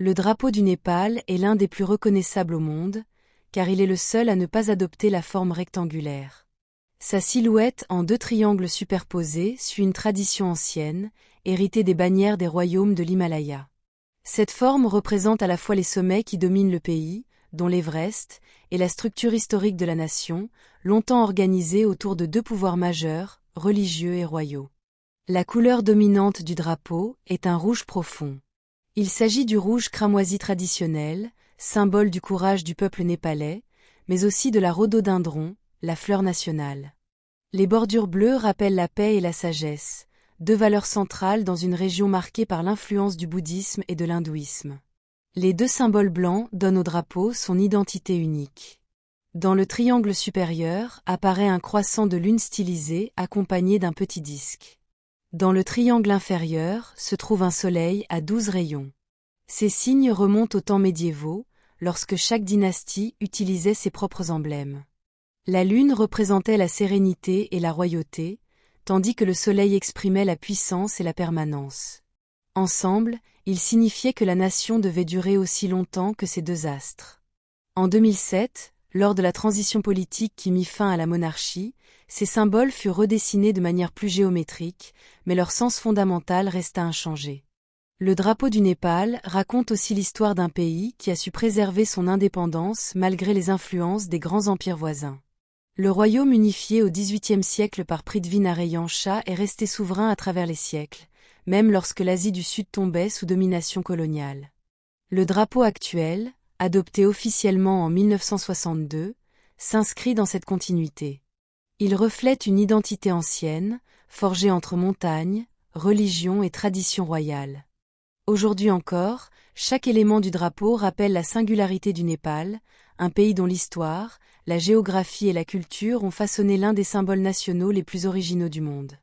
Le drapeau du Népal est l'un des plus reconnaissables au monde, car il est le seul à ne pas adopter la forme rectangulaire. Sa silhouette en deux triangles superposés suit une tradition ancienne, héritée des bannières des royaumes de l'Himalaya. Cette forme représente à la fois les sommets qui dominent le pays, dont l'Everest, et la structure historique de la nation, longtemps organisée autour de deux pouvoirs majeurs, religieux et royaux. La couleur dominante du drapeau est un rouge profond. Il s'agit du rouge cramoisi traditionnel, symbole du courage du peuple népalais, mais aussi de la rhododendron, la fleur nationale. Les bordures bleues rappellent la paix et la sagesse, deux valeurs centrales dans une région marquée par l'influence du bouddhisme et de l'hindouisme. Les deux symboles blancs donnent au drapeau son identité unique. Dans le triangle supérieur apparaît un croissant de lune stylisé accompagné d'un petit disque. Dans le triangle inférieur se trouve un soleil à 12 rayons. Ces signes remontent aux temps médiévaux, lorsque chaque dynastie utilisait ses propres emblèmes. La lune représentait la sérénité et la royauté, tandis que le soleil exprimait la puissance et la permanence. Ensemble, ils signifiaient que la nation devait durer aussi longtemps que ces deux astres. En 2007, lors de la transition politique qui mit fin à la monarchie, ces symboles furent redessinés de manière plus géométrique, mais leur sens fondamental resta inchangé. Le drapeau du Népal raconte aussi l'histoire d'un pays qui a su préserver son indépendance malgré les influences des grands empires voisins. Le royaume unifié au XVIIIe siècle par Prithvi-Narayan Shah est resté souverain à travers les siècles, même lorsque l'Asie du Sud tombait sous domination coloniale. Le drapeau actuel, adopté officiellement en 1962, s'inscrit dans cette continuité. Il reflète une identité ancienne, forgée entre montagne, religion et tradition royale. Aujourd'hui encore, chaque élément du drapeau rappelle la singularité du Népal, un pays dont l'histoire, la géographie et la culture ont façonné l'un des symboles nationaux les plus originaux du monde.